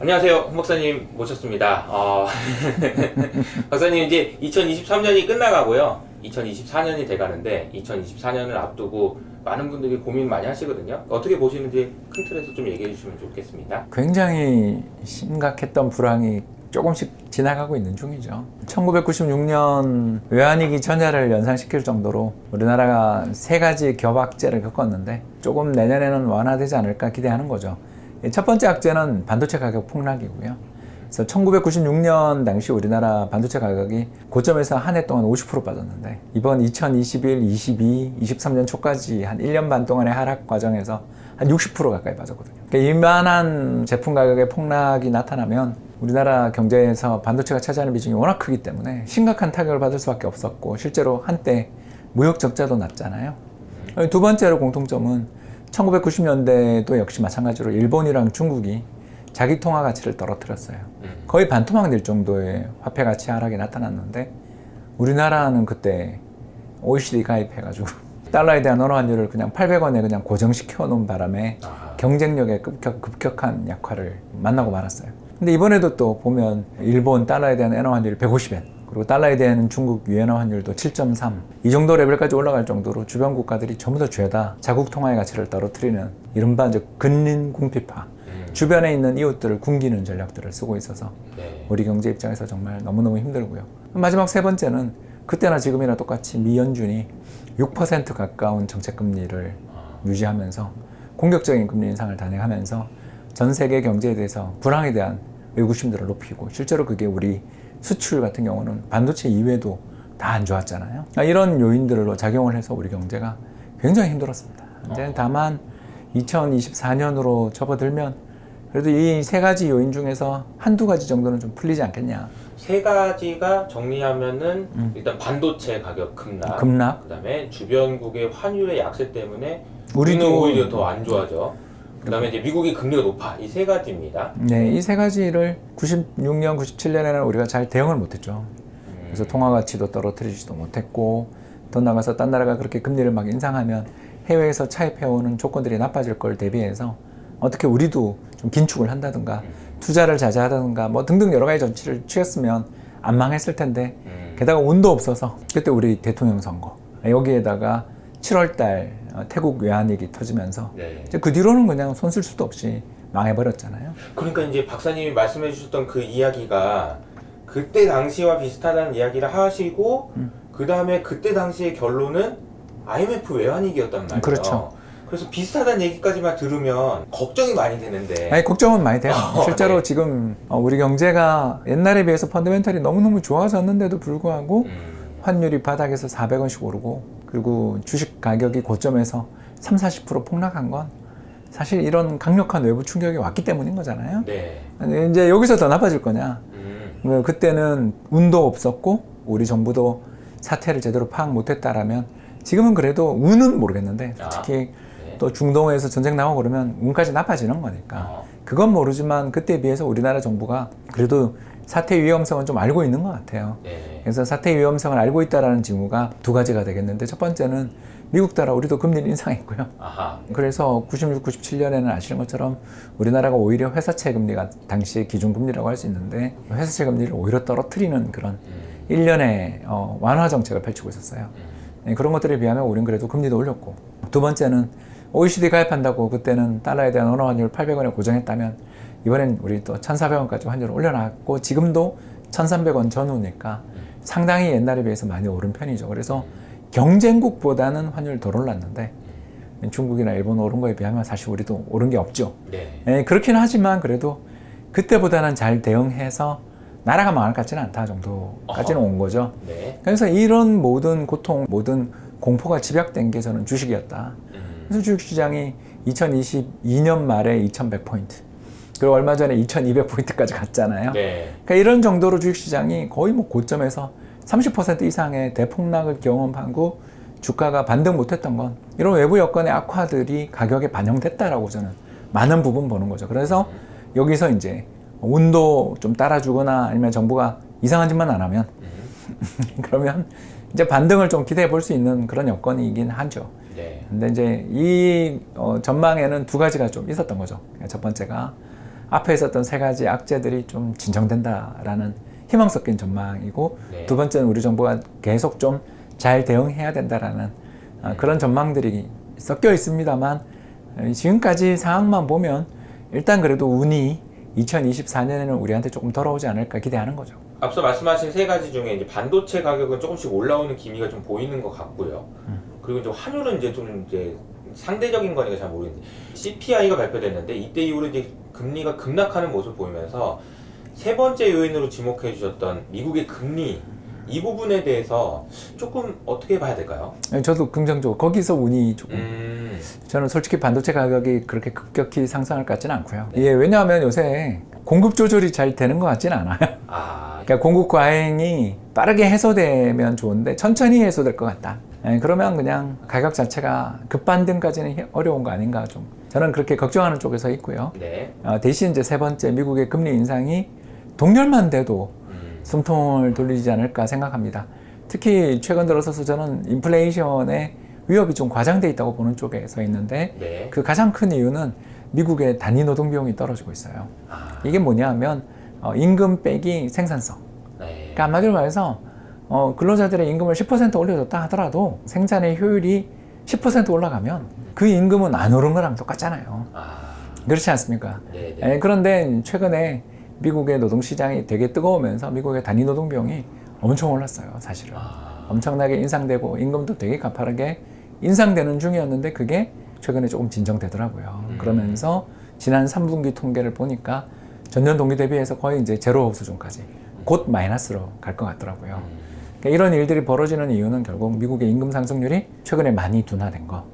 안녕하세요. 홍 박사님 모셨습니다. 박사님 이제 2023년이 끝나가고요. 2024년이 돼가는데 2024년을 앞두고 많은 분들이 고민 많이 하시거든요. 어떻게 보시는지 큰 틀에서 좀 얘기해 주시면 좋겠습니다. 굉장히 심각했던 불황이 조금씩 지나가고 있는 중이죠. 1996년 외환위기 전야를 연상시킬 정도로 우리나라가 세 가지 겹악재를 겪었는데 조금 내년에는 완화되지 않을까 기대하는 거죠. 첫 번째 악재는 반도체 가격 폭락이고요. 그래서 1996년 당시 우리나라 반도체 가격이 고점에서 한 해 동안 50% 빠졌는데 이번 2021, 22, 23년 초까지 한 1년 반 동안의 하락 과정에서 한 60% 가까이 빠졌거든요. 그러니까 이만한 제품 가격의 폭락이 나타나면 우리나라 경제에서 반도체가 차지하는 비중이 워낙 크기 때문에 심각한 타격을 받을 수밖에 없었고 실제로 한때 무역 적자도 났잖아요. 두 번째로 공통점은 1990년대도 역시 마찬가지로 일본이랑 중국이 자기 통화 가치를 떨어뜨렸어요. 거의 반토막 낼 정도의 화폐 가치 하락이 나타났는데 우리나라는 그때 OECD 가입해가지고 달러에 대한 원화 환율을 그냥 800원에 그냥 고정시켜 놓은 바람에 경쟁력에 급격한 약화를 만나고 말았어요. 근데 이번에도 또 보면 일본 달러에 대한 엔화 환율이 150엔, 그리고 달러에 대한 중국 위엔화 환율도 7.3, 이 정도 레벨까지 올라갈 정도로 주변 국가들이 전부 다 죄다 자국 통화의 가치를 떨어뜨리는 이른바 이제 근린 궁핍화, 주변에 있는 이웃들을 굶기는 전략들을 쓰고 있어서 우리 경제 입장에서 정말 너무너무 힘들고요. 마지막 세 번째는 그때나 지금이나 똑같이 미 연준이 6% 가까운 정책금리를 유지하면서 공격적인 금리 인상을 단행하면서 전 세계 경제에 대해서 불황에 대한 의구심들을 높이고 실제로 그게 우리 수출 같은 경우는 반도체 이외에도 다 안 좋았잖아요. 이런 요인들로 작용을 해서 우리 경제가 굉장히 힘들었습니다. 이제 다만 2024년으로 접어들면 그래도 이 세 가지 요인 중에서 한두 가지 정도는 좀 풀리지 않겠냐. 세 가지가 정리하면은 일단 반도체 가격 급락, 그다음에 주변국의 환율의 약세 때문에 우리는 오히려 더 안 좋아져. 그다음에 이제 미국의 금리가 높아. 이 세 가지입니다. 네, 이 세 가지를 96년, 97년에는 우리가 잘 대응을 못했죠. 그래서 통화 가치도 떨어뜨리지도 못했고, 더 나가서 딴 나라가 그렇게 금리를 막 인상하면 해외에서 차입해오는 조건들이 나빠질 걸 대비해서 어떻게 우리도 좀 긴축을 한다든가 투자를 자제하다든가 뭐 등등 여러 가지 조치를 취했으면 안 망했을 텐데 게다가 운도 없어서 그때 우리 대통령 선거 여기에다가 7월달 태국 외환위기 터지면서 이제 그 뒤로는 그냥 손 쓸 수도 없이 망해버렸잖아요. 그러니까 이제 박사님이 말씀해 주셨던 그 이야기가 그때 당시와 비슷하다는 이야기를 하시고 그 다음에 그때 당시의 결론은 IMF 외환위기였단 말이에요. 그렇죠. 그래서 비슷하다는 얘기까지만 들으면 걱정이 많이 되는데. 아니, 걱정은 많이 돼요. 실제로 지금 우리 경제가 옛날에 비해서 펀더멘털이 너무너무 좋아졌는데도 불구하고 환율이 바닥에서 400원씩 오르고 그리고 주식 가격이 고점에서 30-40% 폭락한 건 사실 이런 강력한 외부 충격이 왔기 때문인 거잖아요. 네. 이제 여기서 더 나빠질 거냐. 그때는 운도 없었고 우리 정부도 사태를 제대로 파악 못했다라면 지금은 그래도 운은 모르겠는데 특히 또 중동에서 전쟁 나오고 그러면 운까지 나빠지는 거니까 그건 모르지만 그때에 비해서 우리나라 정부가 그래도 사태 위험성은 좀 알고 있는 것 같아요. 그래서 사태 위험성을 알고 있다라는 징후가 두 가지가 되겠는데 첫 번째는 미국 따라 우리도 금리를 인상했고요. 그래서 96, 97년에는 아시는 것처럼 우리나라가 오히려 회사채 금리가 당시의 기준금리라고 할 수 있는데 회사채 금리를 오히려 떨어뜨리는 그런 일련의 완화 정책을 펼치고 있었어요. 그런 것들에 비하면 우리는 그래도 금리도 올렸고 두 번째는 OECD 가입한다고 그때는 달러에 대한 원화 환율 800원에 고정했다면 이번엔 우리 또 1,400원까지 환율을 올려놨고 지금도 1,300원 전후니까 상당히 옛날에 비해서 많이 오른 편이죠. 그래서 경쟁국보다는 환율 덜 올랐는데 중국이나 일본 오른 거에 비하면 사실 우리도 오른 게 없죠. 그렇긴 하지만 그래도 그때보다는 잘 대응해서 나라가 망할 것 같지는 않다 정도까지는 온 거죠. 그래서 이런 모든 고통, 모든 공포가 집약된 게 저는 주식이었다. 그래서 주식시장이 2022년 말에 2100포인트 그리고 얼마 전에 2200포인트까지 갔잖아요. 그러니까 이런 정도로 주식시장이 거의 뭐 고점에서 30% 이상의 대폭락을 경험하고 주가가 반등 못했던 건 이런 외부 여건의 악화들이 가격에 반영됐다라고 저는 많은 부분 보는 거죠. 그래서 여기서 이제 운도 좀 따라주거나 아니면 정부가 이상한 짓만 안 하면 그러면 이제 반등을 좀 기대해 볼 수 있는 그런 여건이긴 하죠. 근데 이제 이 전망에는 두 가지가 좀 있었던 거죠. 첫 번째가 앞에 있었던 세 가지 악재들이 좀 진정된다라는 희망 섞인 전망이고 네. 두 번째는 우리 정부가 계속 좀 잘 대응해야 된다라는 그런 전망들이 섞여 있습니다만 지금까지 상황만 보면 일단 그래도 운이 2024년에는 우리한테 조금 돌아오지 않을까 기대하는 거죠. 앞서 말씀하신 세 가지 중에 이제 반도체 가격은 조금씩 올라오는 기미가 좀 보이는 것 같고요. 그리고 이제 환율은 이제 좀 이제 상대적인 거니까 잘 모르겠는데 CPI가 발표됐는데 이때 이후로 이제 금리가 급락하는 모습을 보이면서 세 번째 요인으로 지목해 주셨던 미국의 금리 이 부분에 대해서 조금 어떻게 봐야 될까요? 저도 긍정적으로 거기서 운이 조금 저는 솔직히 반도체 가격이 그렇게 급격히 상승할 것 같지는 않고요. 네. 예, 왜냐하면 요새 공급 조절이 잘 되는 것 같지는 않아요. 그러니까 공급 과잉이 빠르게 해소되면 좋은데 천천히 해소될 것 같다. 예, 그러면 그냥 가격 자체가 급반등까지는 어려운 거 아닌가 좀 저는 그렇게 걱정하는 쪽에 서 있고요. 네. 대신 이제 세 번째 미국의 금리 인상이 동결만 돼도 숨통을 돌리지 않을까 생각합니다. 특히 최근 들어서서 저는 인플레이션의 위협이 좀 과장돼 있다고 보는 쪽에 서 있는데 네. 그 가장 큰 이유는 미국의 단위 노동 비용이 떨어지고 있어요. 이게 뭐냐 하면 임금 빼기 생산성. 네. 그러니까 한마디로 말해서 근로자들의 임금을 10% 올려줬다 하더라도 생산의 효율이 10% 올라가면 그 임금은 안 오른 거랑 똑같잖아요. 그렇지 않습니까? 네. 그런데 최근에 미국의 노동시장이 되게 뜨거우면서 미국의 단위 노동 비용이 엄청 올랐어요, 사실은. 엄청나게 인상되고 임금도 되게 가파르게 인상되는 중이었는데 그게 최근에 조금 진정되더라고요. 그러면서 지난 3분기 통계를 보니까 전년 동기 대비해서 거의 이제 제로 수준까지 곧 마이너스로 갈 것 같더라고요. 그러니까 이런 일들이 벌어지는 이유는 결국 미국의 임금 상승률이 최근에 많이 둔화된 거,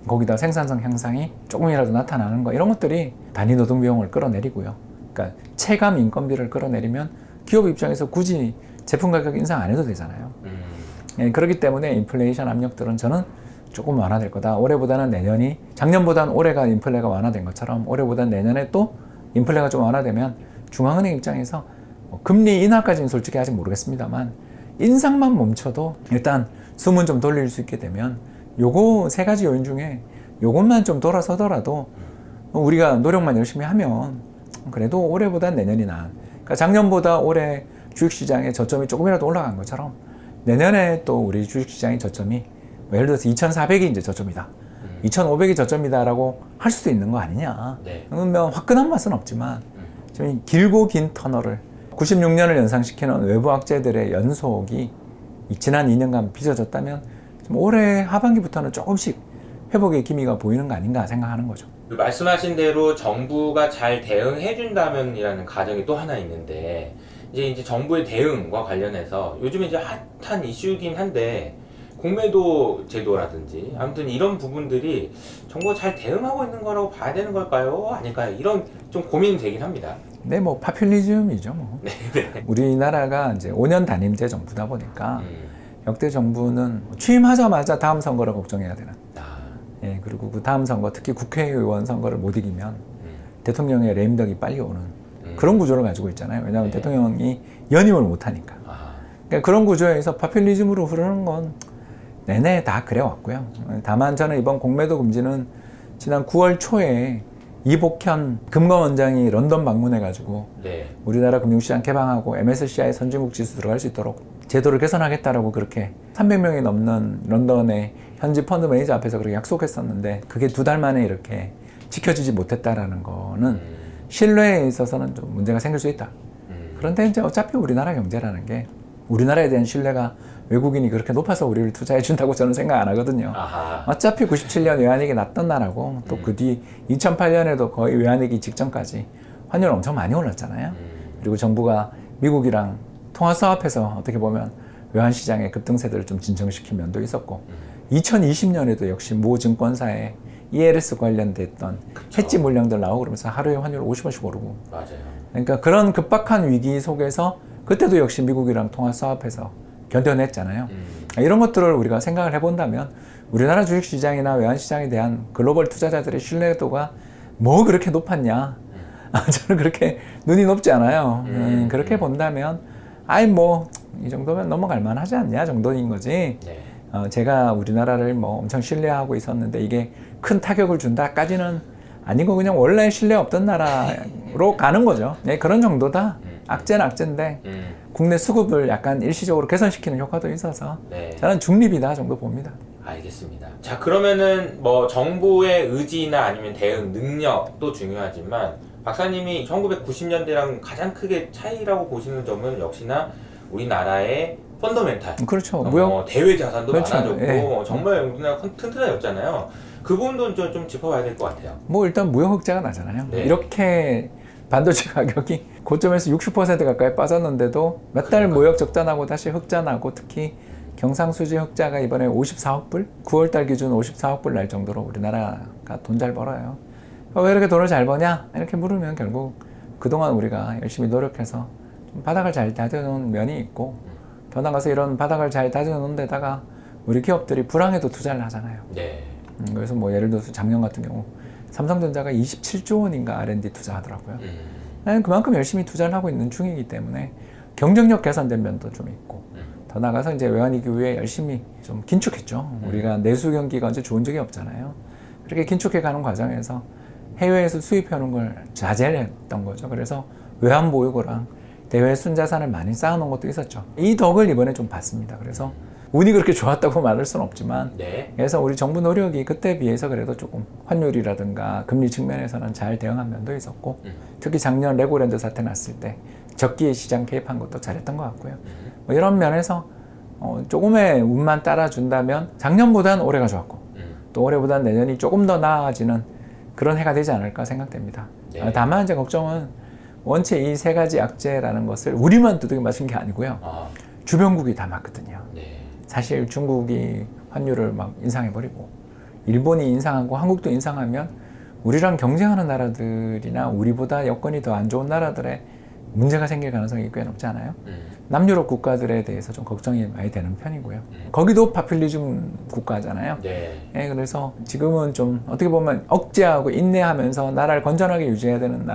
거기다 생산성 향상이 조금이라도 나타나는 거, 이런 것들이 단위 노동 비용을 끌어내리고요. 그러니까 체감 인건비를 끌어내리면 기업 입장에서 굳이 제품 가격 인상 안 해도 되잖아요. 예, 그렇기 때문에 인플레이션 압력들은 저는 조금 완화될 거다. 올해보다는 내년이, 작년보다는 올해가 인플레가 완화된 것처럼 올해보다는 내년에 또 인플레가 좀 완화되면 중앙은행 입장에서 금리 인하까지는 솔직히 아직 모르겠습니다만 인상만 멈춰도 일단 숨은 좀 돌릴 수 있게 되면 요거 세 가지 요인 중에 요것만 좀 돌아서더라도 우리가 노력만 열심히 하면 그래도 올해보다 내년이 나은. 그러니까 작년보다 올해 주식시장의 저점이 조금이라도 올라간 것처럼 내년에 또 우리 주식시장의 저점이 예를 들어서 2,400이 이제 저점이다. 2,500이 저점이다라고 할 수도 있는 거 아니냐. 네. 그러면 화끈한 맛은 없지만 좀 길고 긴 터널을 96년을 연상시키는 외부 악재들의 연속이 지난 2년간 빚어졌다면 좀 올해 하반기부터는 조금씩 회복의 기미가 보이는 거 아닌가 생각하는 거죠. 말씀하신 대로 정부가 잘 대응해 준다면이라는 가정이 또 하나 있는데 이제 정부의 대응과 관련해서 요즘에 이제 핫한 이슈긴 한데 공매도 제도라든지 아무튼 이런 부분들이 정부가 잘 대응하고 있는 거라고 봐야 되는 걸까요? 아닐까요? 이런 좀 고민이 되긴 합니다. 네, 뭐 파퓰리즘이죠, 뭐. 네. 우리나라가 이제 5년 단임제 정부다 보니까 역대 정부는 취임하자마자 다음 선거를 걱정해야 되는. 예, 그리고 그 다음 선거, 특히 국회의원 선거를 못 이기면 대통령의 레임덕이 빨리 오는 그런 구조를 가지고 있잖아요. 왜냐하면 네. 대통령이 연임을 못 하니까. 그러니까 그런 구조에서 파퓰리즘으로 흐르는 건 내내 다 그래 왔고요. 다만 저는 이번 공매도 금지는 지난 9월 초에 이복현 금감원장이 런던 방문해가지고 네. 우리나라 금융시장 개방하고 MSCI 선진국 지수 들어갈 수 있도록 제도를 개선하겠다라고 그렇게 300명이 넘는 런던의 현지 펀드 매니저 앞에서 그렇게 약속했었는데 그게 2달 만에 이렇게 지켜지지 못했다라는 거는 신뢰에 있어서는 좀 문제가 생길 수 있다. 그런데 이제 어차피 우리나라 경제라는 게 우리나라에 대한 신뢰가 외국인이 그렇게 높아서 우리를 투자해 준다고 저는 생각 안 하거든요. 어차피 97년 외환위기 났던 나라고 또 그 뒤 2008년에도 거의 외환위기 직전까지 환율 엄청 많이 올랐잖아요. 그리고 정부가 미국이랑 통화 사업해서 어떻게 보면 외환시장의 급등세들을 좀 진정시킨 면도 있었고 2020년에도 역시 모 증권사에 ELS 관련됐던 해지 물량들 나오고 그러면서 하루에 환율 50원씩 오르고 맞아요. 그러니까 그런 급박한 위기 속에서 그때도 역시 미국이랑 통화 사업해서 견뎌냈잖아요. 이런 것들을 우리가 생각을 해본다면 우리나라 주식시장이나 외환시장에 대한 글로벌 투자자들의 신뢰도가 뭐 그렇게 높았냐. 저는 그렇게 눈이 높지 않아요. 그렇게 본다면 아이 뭐 이 정도면 넘어갈 만하지 않냐 정도인 거지. 네. 제가 우리나라를 뭐 엄청 신뢰하고 있었는데 이게 큰 타격을 준다까지는 아니고 그냥 원래 신뢰 없던 나라로 가는 거죠. 네, 그런 정도다. 악재는 악재인데 국내 수급을 약간 일시적으로 개선시키는 효과도 있어서 네. 저는 중립이다 정도 봅니다. 알겠습니다. 자, 그러면은 뭐 정부의 의지나 아니면 대응 능력도 중요하지만 박사님이 1990년대랑 가장 크게 차이라고 보시는 점은 역시나 우리나라의 펀더멘탈. 그렇죠. 무역 대외 자산도 그렇죠. 많아졌고 예. 정말 우리나라 튼튼해졌잖아요. 그 부분도 좀 짚어봐야 될 것 같아요. 뭐 일단 무역 흑자가 나잖아요. 네. 이렇게 반도체 가격이 고점에서 60% 가까이 빠졌는데도 몇 달 무역 적자 나고 다시 흑자 나고 특히 경상수지 흑자가 이번에 54억 불? 9월달 기준 54억 불 날 정도로 우리나라가 돈 잘 벌어요. 왜 이렇게 돈을 잘 버냐? 이렇게 물으면 결국 그동안 우리가 열심히 노력해서 좀 바닥을 잘 다져놓은 면이 있고 더 나가서 이런 바닥을 잘 다져놓은 데다가 우리 기업들이 불황에도 투자를 하잖아요. 네. 그래서 뭐 예를 들어서 작년 같은 경우 삼성전자가 27조 원인가 R&D 투자하더라고요. 그만큼 열심히 투자를 하고 있는 중이기 때문에 경쟁력 개선된 면도 좀 있고 더 나가서 이제 외환위기 이후에 열심히 좀 긴축했죠. 우리가 내수 경기가 언제 좋은 적이 없잖아요. 그렇게 긴축해 가는 과정에서 해외에서 수입해오는 걸 자제를 했던 거죠. 그래서 외환 보유고랑 대외 순자산을 많이 쌓아놓은 것도 있었죠. 이 덕을 이번에 좀 봤습니다. 그래서 운이 그렇게 좋았다고 말할 수는 없지만 네. 그래서 우리 정부 노력이 그때에 비해서 그래도 조금 환율이라든가 금리 측면에서는 잘 대응한 면도 있었고 특히 작년 레고랜드 사태 났을 때 적기에 시장 개입한 것도 잘했던 것 같고요. 뭐 이런 면에서 조금의 운만 따라준다면 작년보다는 올해가 좋았고 또 올해보다는 내년이 조금 더 나아지는 그런 해가 되지 않을까 생각됩니다. 네. 다만 이제 걱정은 원체 이 세 가지 악재라는 것을 우리만 두들겨 맞은 게 아니고요. 주변국이 다 맞거든요. 네. 사실 중국이 환율을 막 인상해버리고 일본이 인상하고 한국도 인상하면 우리랑 경쟁하는 나라들이나 우리보다 여건이 더 안 좋은 나라들의 문제가 생길 가능성이 꽤 높지 않아요? 남유럽 국가들에 대해서 좀 걱정이 많이 되는 편이고요. 거기도 파퓰리즘 국가잖아요. 네. 예, 그래서 지금은 좀 어떻게 보면 억제하고 인내하면서 나라를 건전하게 유지해야 되는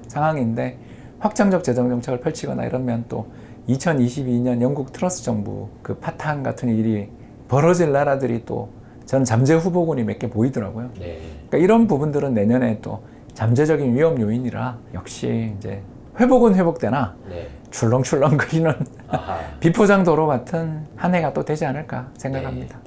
상황인데 확장적 재정 정책을 펼치거나 이러면 또 2022년 영국 트러스 정부 그 파탄 같은 일이 벌어질 나라들이 또 전 잠재 후보군이 몇 개 보이더라고요. 네. 그러니까 이런 부분들은 내년에 또 잠재적인 위험 요인이라 역시 이제 회복은 회복되나 네. 출렁출렁거리는 아하. 비포장 도로 같은 한 해가 또 되지 않을까 생각합니다.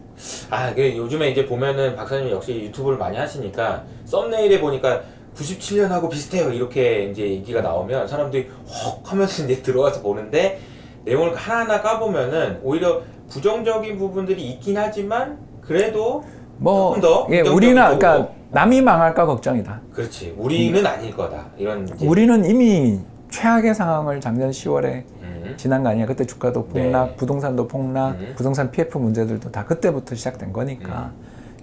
요즘에 이제 보면은 박사님 역시 유튜브를 많이 하시니까 썸네일에 보니까 97년하고 비슷해요 이렇게 이제 얘기가 나오면 사람들이 헉 하면서 이제 들어와서 보는데 내용을 하나하나 까보면은 오히려 부정적인 부분들이 있긴 하지만 그래도 뭐 조금 더 예, 긍정적인 우리는 쪽으로. 그러니까 남이 망할까 걱정이다. 그렇지 우리는 아닐 거다 이런 이제. 우리는 이미 최악의 상황을 작년 10월에 지난 거 아니야. 그때 주가도 폭락, 네. 부동산도 폭락, 부동산 PF 문제들도 다 그때부터 시작된 거니까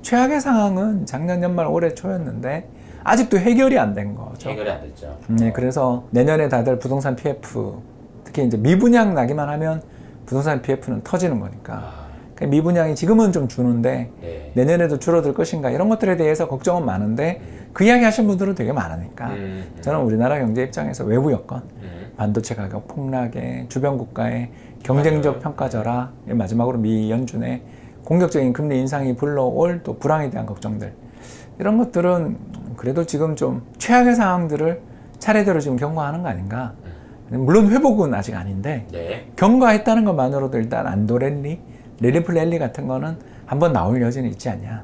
최악의 상황은 작년 연말 올해 초였는데 아직도 해결이 안 된 거죠. 해결이 안 됐죠. 네, 그래서 내년에 다들 부동산 PF 특히 이제 미분양 나기만 하면 부동산 PF는 터지는 거니까 그러니까 미분양이 지금은 좀 주는데 네. 내년에도 줄어들 것인가 이런 것들에 대해서 걱정은 많은데 그 이야기 하신 분들은 되게 많으니까 저는 우리나라 경제 입장에서 외부 여건 반도체 가격 폭락에 주변 국가의 경쟁적 평가절하 마지막으로 미 연준의 공격적인 금리 인상이 불러올 또 불황에 대한 걱정들 이런 것들은 그래도 지금 좀 최악의 상황들을 차례대로 지금 경과하는 거 아닌가. 물론 회복은 아직 아닌데 네. 경과했다는 것만으로도 일단 안도랠리, 랠리플 같은 거는 한번 나올 여지는 있지 않냐.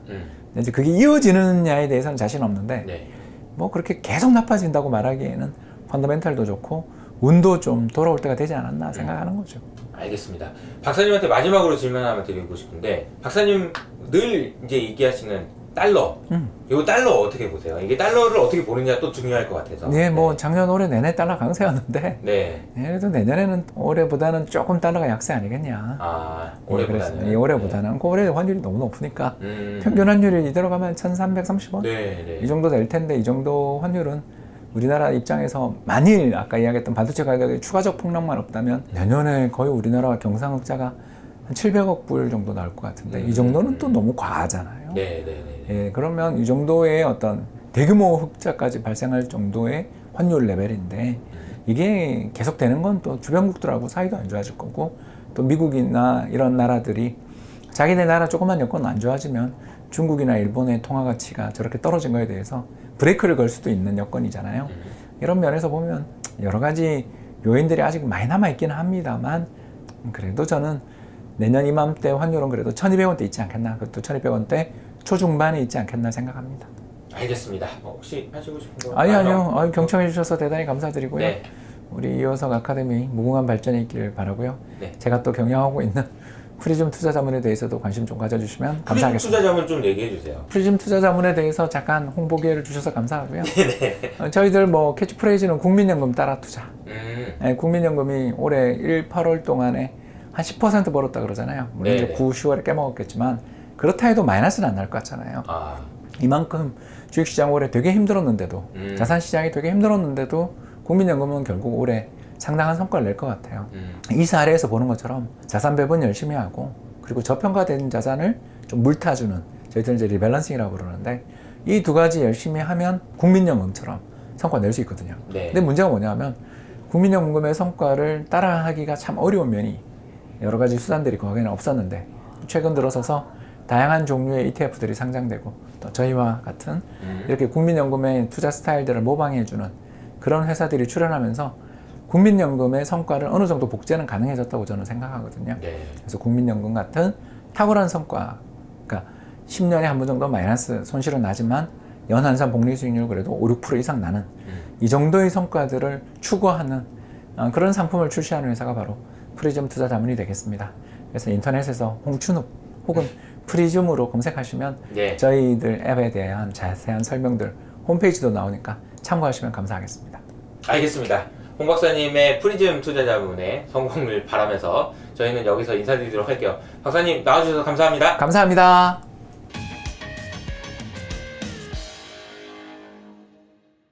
이제 그게 이어지느냐에 대해서는 자신 없는데 네. 뭐 그렇게 계속 나빠진다고 말하기에는 펀더멘탈도 좋고 운도 좀 돌아올 때가 되지 않았나 생각하는 거죠. 알겠습니다. 박사님한테 마지막으로 질문 하나 드리고 싶은데 박사님 늘 이제 얘기하시는 달러. 이 달러 어떻게 보세요? 이게 달러를 어떻게 보느냐 또 중요할 것 같아서. 네, 뭐 작년 올해 내내 달러 강세였는데 네. 그래도 내년에는 올해보다는 조금 달러가 약세 아니겠냐. 올해보다는. 올해보다는 그 올해 환율이 너무 높으니까 평균 환율이 이대로 가면 1,330원 네. 이 정도 될 텐데 이 정도 환율은 우리나라 입장에서 만일 아까 이야기했던 반도체 가격의 추가적 폭락만 없다면 내년에 거의 우리나라 경상흑자가 한 700억 불 정도 나올 것 같은데 이 정도는 또 너무 과하잖아요. 네. 예, 그러면 이 정도의 어떤 대규모 흑자까지 발생할 정도의 환율 레벨인데 이게 계속되는 건 또 주변국들하고 사이도 안 좋아질 거고 또 미국이나 이런 나라들이 자기네 나라 조금만 여건 안 좋아지면 중국이나 일본의 통화 가치가 저렇게 떨어진 거에 대해서 브레이크를 걸 수도 있는 여건이잖아요. 이런 면에서 보면 여러 가지 요인들이 아직 많이 남아있기는 합니다만 그래도 저는 내년 이맘때 환율은 그래도 1200원대 있지 않겠나, 그것도 1200원대 초중반에 있지 않겠나 생각합니다. 알겠습니다. 혹시 하시고 싶은 거? 아니요. 경청해 주셔서 대단히 감사드리고요. 네. 우리 이호석 아카데미 무궁한 발전이 있기를 바라고요. 네. 제가 또 경영하고 있는 프리즘 투자자문에 대해서도 관심 좀 가져주시면 감사하겠습니다. 프리즘 투자자문 좀 얘기해 주세요. 프리즘 투자자문에 대해서 잠깐 홍보 기회를 주셔서 감사하고요. 저희들 뭐 캐치프레이즈는 국민연금 따라 투자. 네, 국민연금이 올해 1, 8월 동안에 한 10% 벌었다 그러잖아요. 물론 이제 9, 10월에 깨먹었겠지만 그렇다 해도 마이너스는 안 날 것 같잖아요. 이만큼 주식시장 올해 되게 힘들었는데도 자산시장이 되게 힘들었는데도 국민연금은 결국 올해 상당한 성과를 낼 것 같아요. 이 사례에서 보는 것처럼 자산 배분 열심히 하고 그리고 저평가된 자산을 좀 물타주는, 저희들은 이제 리밸런싱이라고 부르는데 이 두 가지 열심히 하면 국민연금처럼 성과 낼 수 있거든요. 네. 근데 문제가 뭐냐면 국민연금의 성과를 따라하기가 참 어려운 면이 여러 가지 수단들이 거기는 없었는데 최근 들어서서 다양한 종류의 ETF들이 상장되고 또 저희와 같은 이렇게 국민연금의 투자 스타일들을 모방해주는 그런 회사들이 출현하면서 국민연금의 성과를 어느 정도 복제는 가능해졌다고 저는 생각하거든요. 네. 그래서 국민연금 같은 탁월한 성과, 그러니까 10년에 한 번 정도 마이너스 손실은 나지만 연한산 복리 수익률 그래도 5, 6% 이상 나는 이 정도의 성과들을 추구하는 그런 상품을 출시하는 회사가 바로 프리즘 투자자문이 되겠습니다. 그래서 인터넷에서 홍춘욱 혹은 프리즘으로 검색하시면 네. 저희들 앱에 대한 자세한 설명들 홈페이지도 나오니까 참고하시면 감사하겠습니다. 알겠습니다. 홍 박사님의 프리즘 투자자문의 성공을 바라면서 저희는 여기서 인사드리도록 할게요. 박사님 나와주셔서 감사합니다. 감사합니다.